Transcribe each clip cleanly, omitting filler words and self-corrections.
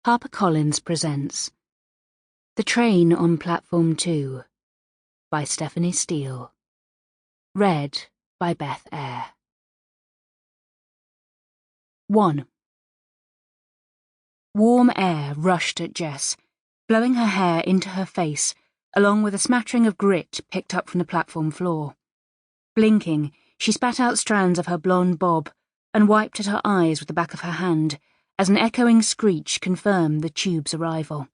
HarperCollins presents The Train on Platform 2 by Stephanie Steele. Read by Beth, Eyre. 1. Warm air rushed at Jess, blowing her hair into her face, along with a smattering of grit picked up from the platform floor. Blinking, she spat out strands of her blonde bob and wiped at her eyes with the back of her hand as an echoing screech confirmed the tube's arrival.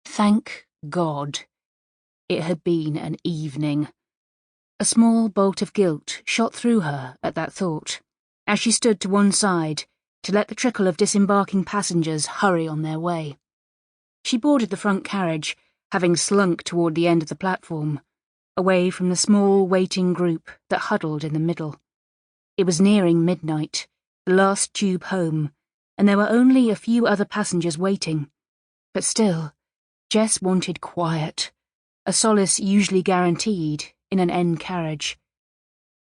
Thank God. It had been an evening. A small bolt of guilt shot through her at that thought, as she stood to one side to let the trickle of disembarking passengers hurry on their way. She boarded the front carriage, having slunk toward the end of the platform, away from the small waiting group that huddled in the middle. It was nearing midnight, the last tube home, and there were only a few other passengers waiting. But still, Jess wanted quiet, a solace usually guaranteed in an end carriage.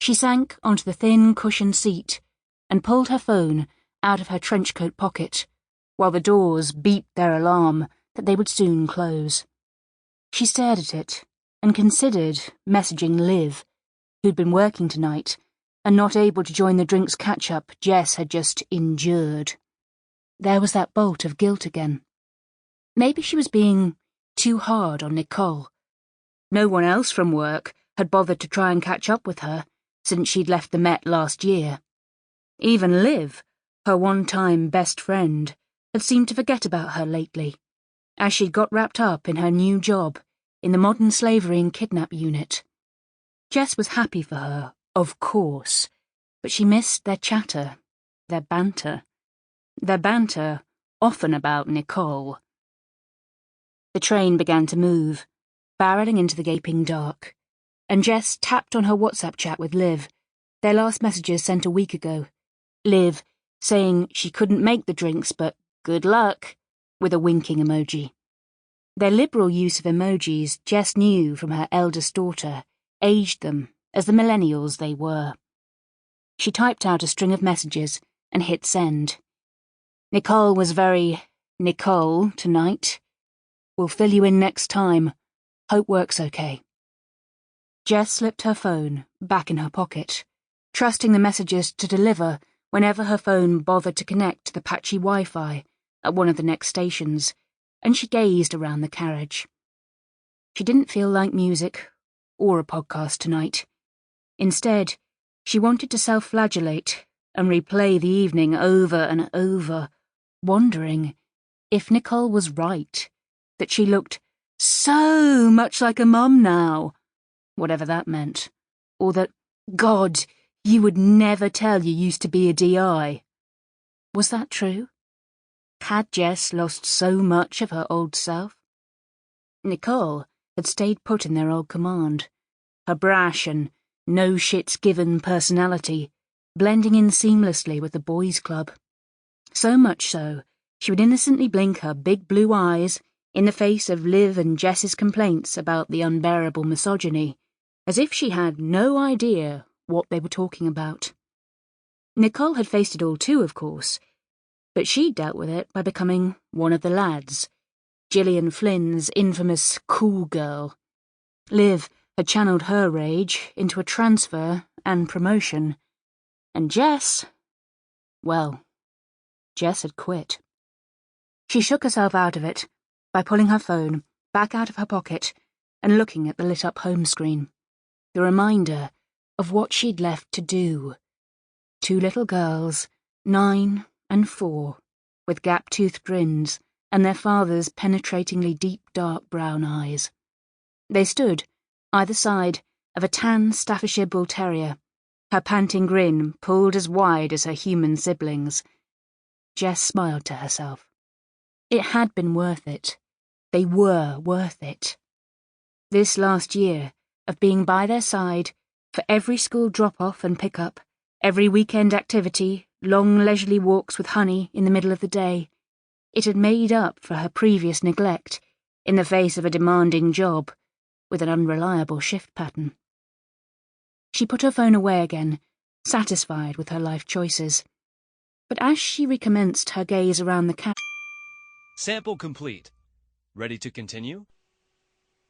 She sank onto the thin cushioned seat and pulled her phone out of her trenchcoat pocket, while the doors beeped their alarm that they would soon close. She stared at it and considered messaging Liv, who'd been working tonight and not able to join the drinks catch-up Jess had just endured. There was that bolt of guilt again. Maybe she was being too hard on Nicole. No one else from work had bothered to try and catch up with her since she'd left the Met last year. Even Liv, her one-time best friend, had seemed to forget about her lately, as she'd got wrapped up in her new job in the modern slavery and kidnap unit. Jess was happy for her, of course, but she missed their chatter, their banter. Their banter, often about Nicole. The train began to move, barreling into the gaping dark, and Jess tapped on her WhatsApp chat with Liv, their last messages sent a week ago. Liv saying she couldn't make the drinks, but good luck, with a winking emoji. Their liberal use of emojis Jess knew from her eldest daughter aged them as the millennials they were. She typed out a string of messages and hit send. Nicole was very Nicole tonight. We'll fill you in next time. Hope work's okay. Jess slipped her phone back in her pocket, trusting the messages to deliver whenever her phone bothered to connect to the patchy Wi-Fi at one of the next stations, and she gazed around the carriage. She didn't feel like music or a podcast tonight. Instead, she wanted to self-flagellate and replay the evening over and over, wondering if Nicole was right, that she looked so much like a mum now, whatever that meant, or that, God, you would never tell you used to be a DI. Was that true? Had Jess lost so much of her old self? Nicole had stayed put in their old command, her brash and no-shits-given personality blending in seamlessly with the boys' club. So much so, she would innocently blink her big blue eyes in the face of Liv and Jess's complaints about the unbearable misogyny, as if she had no idea what they were talking about. Nicole had faced it all too, of course, but she dealt with it by becoming one of the lads, Gillian Flynn's infamous cool girl. Liv had channeled her rage into a transfer and promotion, and Jess, well, Jess had quit. She shook herself out of it by pulling her phone back out of her pocket and looking at the lit-up home screen, the reminder of what she'd left to do. 2 little girls, 9 and 4, with gap-toothed grins and their father's penetratingly deep dark brown eyes. They stood either side of a tan Staffordshire Bull Terrier, her panting grin pulled as wide as her human siblings. Jess smiled to herself. It had been worth it. They were worth it. This last year of being by their side for every school drop-off and pick-up, every weekend activity, long leisurely walks with Honey in the middle of the day, it had made up for her previous neglect in the face of a demanding job with an unreliable shift pattern. She put her phone away again, satisfied with her life choices. But as she recommenced her gaze around the Sample complete. Ready to continue?